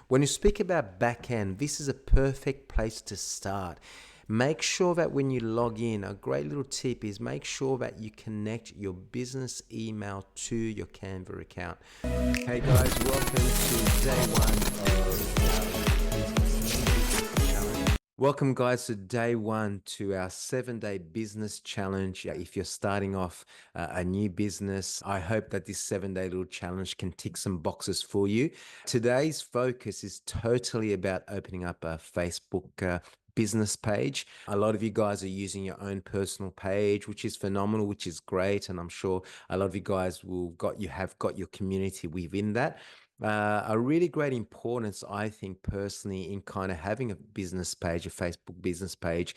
When you speak about backend, this is a perfect place to start. Make sure that when you log in, a great little tip is make sure that you connect your business email to your Canva account. Hey guys, welcome to day one of Welcome guys to day one to our 7-day business challenge. If you're starting off a new business, I hope that this 7-day little challenge can tick some boxes for you. Today's focus is totally about opening up a Facebook business page. A lot of you guys are using your own personal page, which is phenomenal, which is great. And I'm sure a lot of you guys have got your community within that. A really great importance, I think personally, in kind of having a business page, a Facebook business page,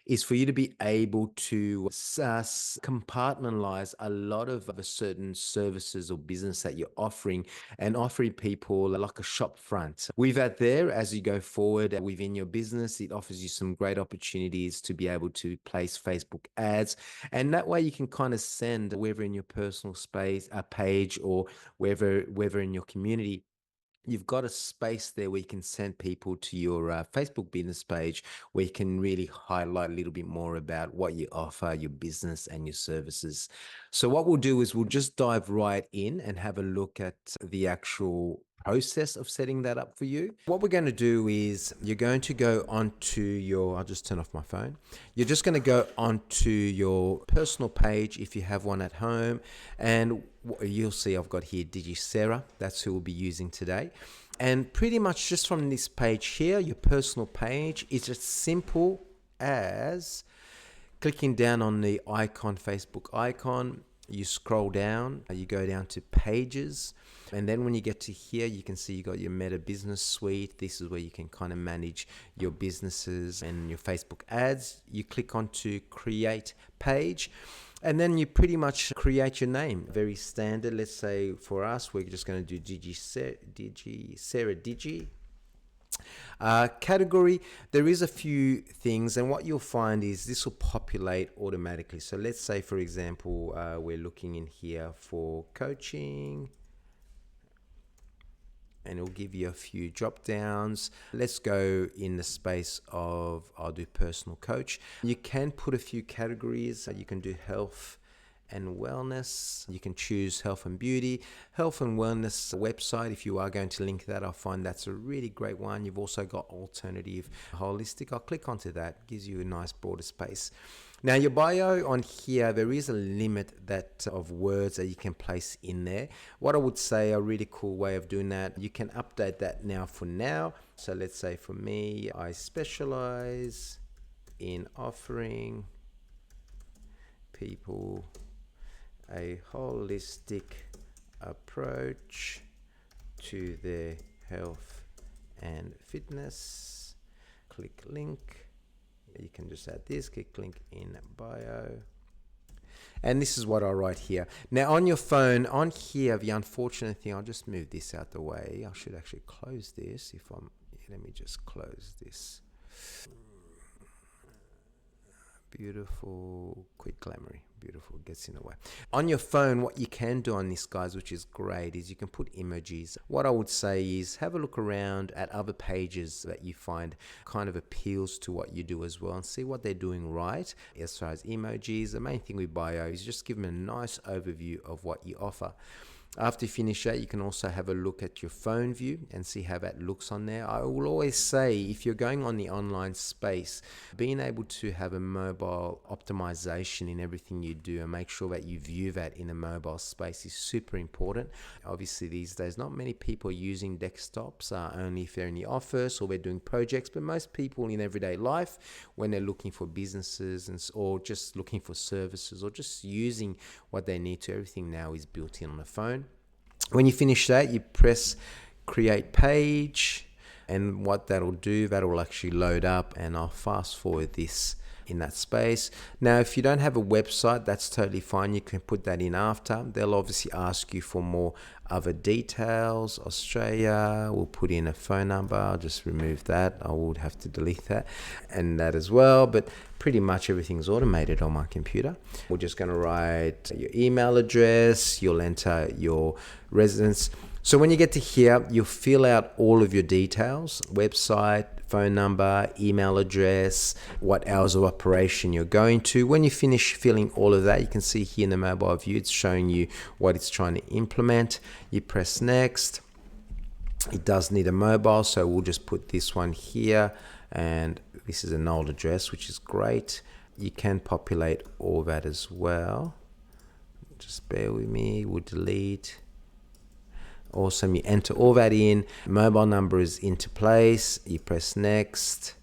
is for you to be able to compartmentalize a lot of certain services or business that you're offering and offering people like a shop front. With that there, as you go forward within your business, it offers you some great opportunities to be able to place Facebook ads. And that way you can kind of send, whether in your personal space, a page, or whether in your community, you've got a space there where you can send people to your Facebook business page where you can really highlight a little bit more about what you offer, your business and your services. So what we'll do is we'll just dive right in and have a look at the actual process of setting that up for you. What we're going to do is you're going to go onto your, I'll just turn off my phone. You're just going to go onto your personal page if you have one at home, and you'll see I've got here Sarah. That's who we'll be using today. And pretty much just from this page here, your personal page, is as simple as clicking down on the icon, Facebook icon. You scroll down, you go down to pages, and then when you get to here, you can see you got your Meta Business Suite. This is where you can kind of manage your businesses and your Facebook ads. You click onto create page, and then you pretty much create your name. Very standard. Let's say for us, we're just going to do Sarah Digi. Category, there is a few things, and what you'll find is this will populate automatically. So let's say, for example, we're looking in here for coaching, and it'll give you a few drop downs. Let's go in the space of, I'll do personal coach. You can put a few categories. You can do health and wellness. You can choose health and beauty, health and wellness website. If you are going to link that, I find that's a really great one. You've also got alternative holistic. I'll click onto that. Gives you a nice broader space. Now your bio on here, there is a limit of words that you can place in there. What I would say, a really cool way of doing that, you can update that now for now. So let's say for me, I specialize in offering people a holistic approach to their health and fitness. Click link. You can just add this, click link in bio. And this is what I write here. Now on your phone, on here, the unfortunate thing, I'll just move this out the way. I should actually close this let me just close this. Beautiful, quick, glamoury, beautiful, gets in the way. On your phone, what you can do on this, guys, which is great, is you can put emojis. What I would say is have a look around at other pages that you find kind of appeals to what you do as well, and see what they're doing right as far as emojis. The main thing with bio is just give them a nice overview of what you offer. After you finish that, you can also have a look at your phone view and see how that looks on there. I will always say, if you're going on the online space, being able to have a mobile optimization in everything you do and make sure that you view that in a mobile space is super important. Obviously, these days, not many people are using desktops, only if they're in the office or they're doing projects, but most people in everyday life, when they're looking for businesses or just looking for services or just using what they need to, everything now is built in on the phone. When you finish that, you press create page, and what that'll do, that will actually load up, and I'll fast forward this in that space. Now, if you don't have a website, that's totally fine. You can put that in after. They'll obviously ask you for more other details. Australia, we'll put in a phone number. I'll just remove that. I would have to delete that and that as well, but pretty much everything's automated on my computer. We're just going to write your email address. You'll enter your residence. So when you get to here, you'll fill out all of your details: website, phone number, email address, what hours of operation you're going to. When you finish filling all of that, you can see here in the mobile view, it's showing you what it's trying to implement. You press next. It does need a mobile, so we'll just put this one here, and this is an old address, which is great. You can populate all that as well. Just bear with me, we'll delete. Awesome, you enter all that in, mobile number is into place, you press next.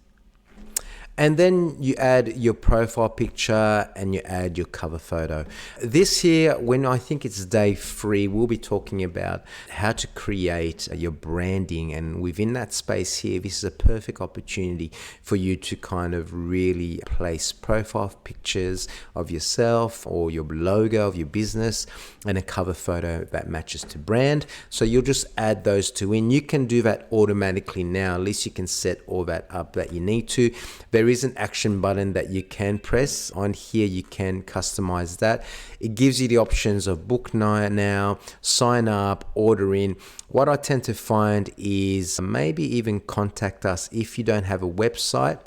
And then you add your profile picture and you add your cover photo. This here, when I think it's day 3, we'll be talking about how to create your branding. And within that space here, this is a perfect opportunity for you to kind of really place profile pictures of yourself or your logo of your business and a cover photo that matches to brand. So you'll just add those two in. You can do that automatically now. At least you can set all that up that you need to. There is an action button that you can press on here. You can customize that. It gives you the options of book now, sign up, order in. What I tend to find is maybe even contact us if you don't have a website.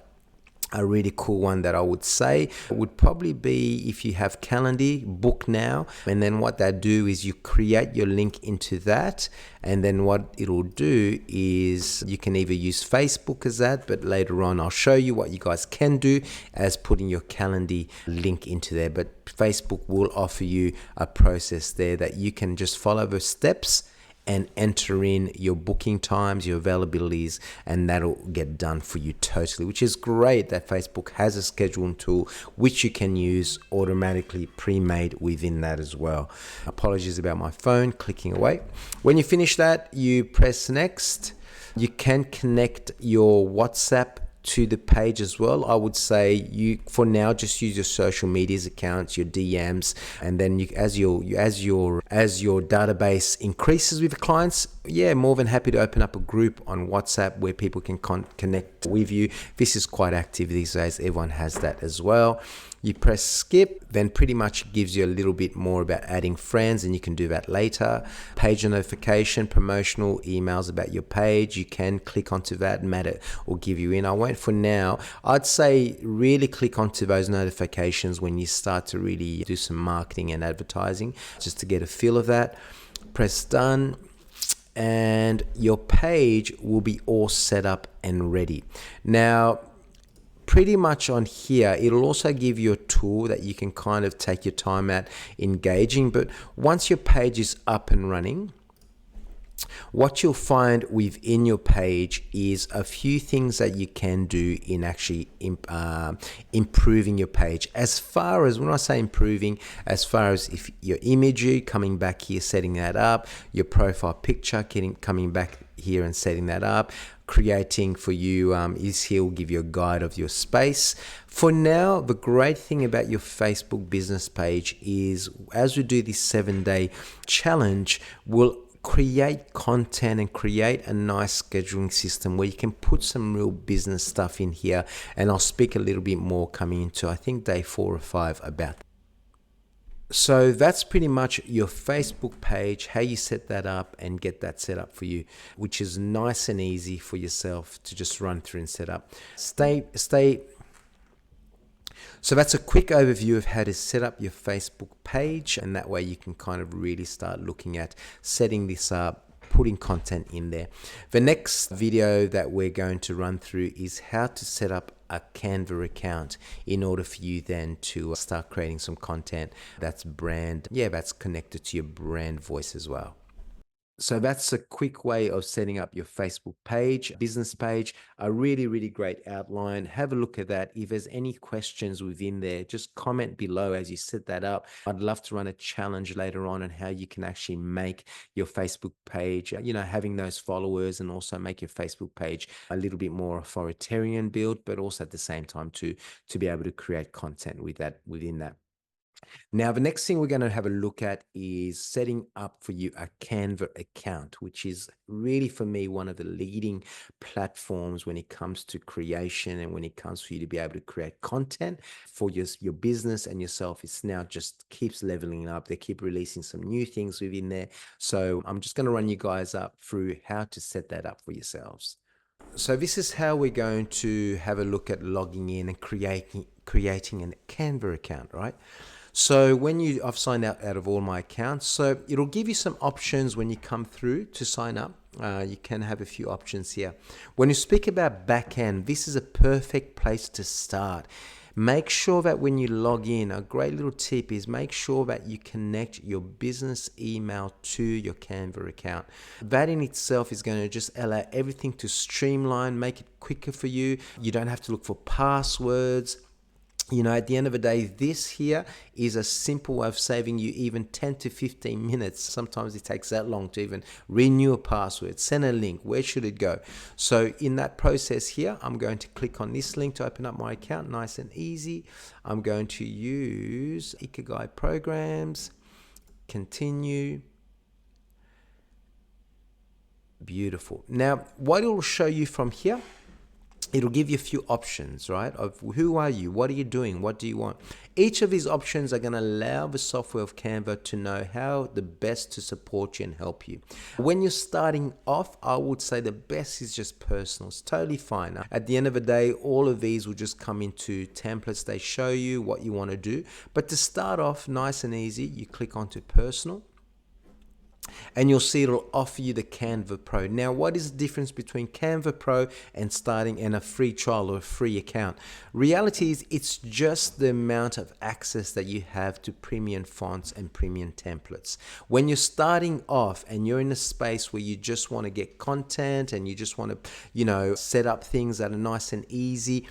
A really cool one that I would say would probably be if you have Calendar, book now. And then what that do is you create your link into that. And then what it'll do is you can either use Facebook as that, but later on I'll show you what you guys can do as putting your Calendar link into there. But Facebook will offer you a process there that you can just follow the steps and enter in your booking times, your availabilities, and that'll get done for you totally, which is great that Facebook has a scheduling tool which you can use automatically pre-made within that as well. Apologies about my phone clicking away. When you finish that, you press next. You can connect your WhatsApp to the page as well. I would say you for now just use your social medias accounts, your DMs, and then as your database increases with clients, more than happy to open up a group on WhatsApp where people can connect with you. This is quite active these days. Everyone has that as well. You press skip, then pretty much gives you a little bit more about adding friends, and you can do that later. Page notification, promotional emails about your page. You can click onto that and it will give you in. I won't for now. I'd say really click onto those notifications when you start to really do some marketing and advertising, just to get a feel of that. Press done, and your page will be all set up and ready. Now, pretty much on here, it'll also give you a tool that you can kind of take your time at engaging. But once your page is up and running, what you'll find within your page is a few things that you can do in actually improving your page. As far as, when I say improving, as far as if your imagery, coming back here, setting that up, your profile picture, coming back here and setting that up, creating for you is here will give you a guide of your space. For now, the great thing about your Facebook business page is as we do this 7-day challenge, we'll create content and create a nice scheduling system where you can put some real business stuff in here. And I'll speak a little bit more coming into, I think, day 4 or 5 about that. So that's pretty much your Facebook page, how you set that up and get that set up for you, which is nice and easy for yourself to just run through and set up. So that's a quick overview of how to set up your Facebook page, and that way you can kind of really start looking at setting this up, putting content in there. The next video that we're going to run through is how to set up a Canva account in order for you then to start creating some content that's that's connected to your brand voice as well. So that's a quick way of setting up your Facebook page, business page, a really, really great outline. Have a look at that. If there's any questions within there, just comment below as you set that up. I'd love to run a challenge later on how you can actually make your Facebook page, having those followers, and also make your Facebook page a little bit more authoritarian build, but also at the same time to be able to create content within that. Now, the next thing we're going to have a look at is setting up for you a Canva account, which is really, for me, one of the leading platforms when it comes to creation and when it comes for you to be able to create content for your business and yourself. It's now just keeps leveling up. They keep releasing some new things within there. So I'm just going to run you guys up through how to set that up for yourselves. So this is how we're going to have a look at logging in and creating a Canva account, right? So I've signed out of all my accounts. So it'll give you some options when you come through to sign up. You can have a few options here. When you speak about backend, this is a perfect place to start. Make sure that when you log in, a great little tip is make sure that you connect your business email to your Canva account. That in itself is going to just allow everything to streamline, make it quicker for you. You don't have to look for passwords. At the end of the day, this here is a simple way of saving you even 10 to 15 minutes. Sometimes it takes that long to even renew a password, send a link. Where should it go? So in that process here, I'm going to click on this link to open up my account, nice and easy. I'm going to use Ikigai Programs, continue. Beautiful. Now, what it will show you from here, it'll give you a few options, right? Of who are you? What are you doing? What do you want? Each of these options are going to allow the software of Canva to know how the best to support you and help you. When you're starting off, I would say the best is just personal. It's totally fine. At the end of the day, all of these will just come into templates. They show you what you want to do. But to start off nice and easy, you click onto personal. And you'll see it'll offer you the Canva Pro. Now, what is the difference between Canva Pro and starting in a free trial or a free account? Reality is it's just the amount of access that you have to premium fonts and premium templates. When you're starting off and you're in a space where you just want to get content and you just want to, set up things that are nice and easy,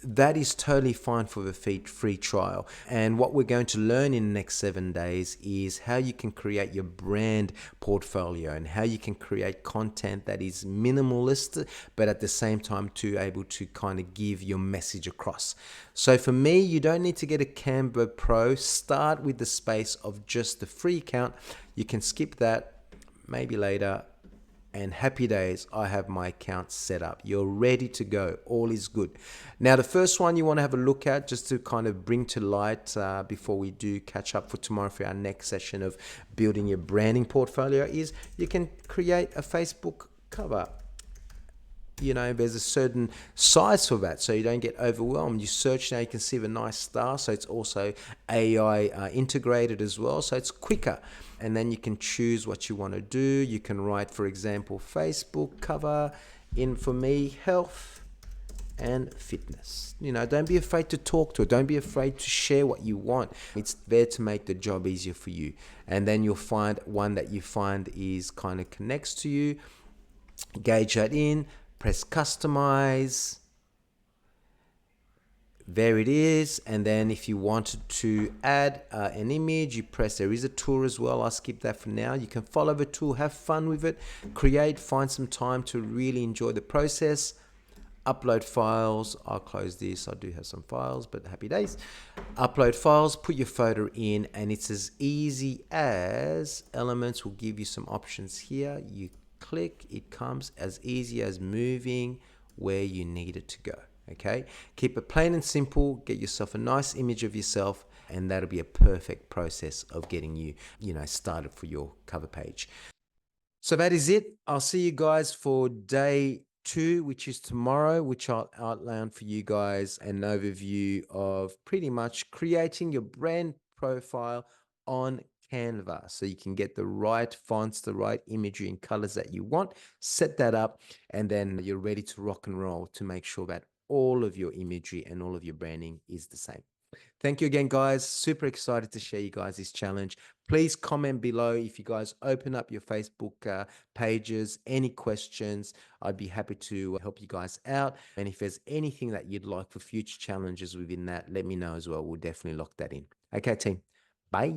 that is totally fine for the free trial. And what we're going to learn in the next 7 days is how you can create your brand portfolio and how you can create content that is minimalist, but at the same time to able to kind of give your message across. So for me, you don't need to get a Canva Pro. Start with the space of just the free account. You can skip that, maybe later. And happy days, I have my account set up. You're ready to go. All is good. Now, the first one you want to have a look at, just to kind of bring to light before we do catch up for tomorrow for our next session of building your branding portfolio, is you can create a Facebook cover. There's a certain size for that, so you don't get overwhelmed. You search now, you can see the nice star, so it's also AI integrated as well, so it's quicker. And then you can choose what you want to do. You can write, for example, Facebook cover in, for me, health and fitness. Don't be afraid to talk to it. Don't be afraid to share what you want. It's there to make the job easier for you. And then you'll find one that you find is kind of connects to you. Gauge that in. Press customize. There it is. And then if you wanted to add an image, you press, there is a tool as well. I'll skip that for now. You can follow the tool, have fun with it, find some time to really enjoy the process. Upload files. I'll close this. I do have some files, but happy days. Upload files, put your photo in, and it's as easy as Elements will give you some options here. You click, it comes as easy as moving where you need it to go. Okay, keep it plain and simple. Get yourself a nice image of yourself, and that'll be a perfect process of getting you, started for your cover page. So that is it. I'll see you guys for day 2, which is tomorrow, which I'll outline for you guys an overview of pretty much creating your brand profile on Canva, so you can get the right fonts, the right imagery and colors that you want, set that up, and then you're ready to rock and roll to make sure that all of your imagery and all of your branding is the same. Thank you again, guys. Super excited to share you guys this challenge. Please comment below if you guys open up your Facebook pages, any questions. I'd be happy to help you guys out. And if there's anything that you'd like for future challenges within that, let me know as well. We'll definitely lock that in. Okay, team. Bye.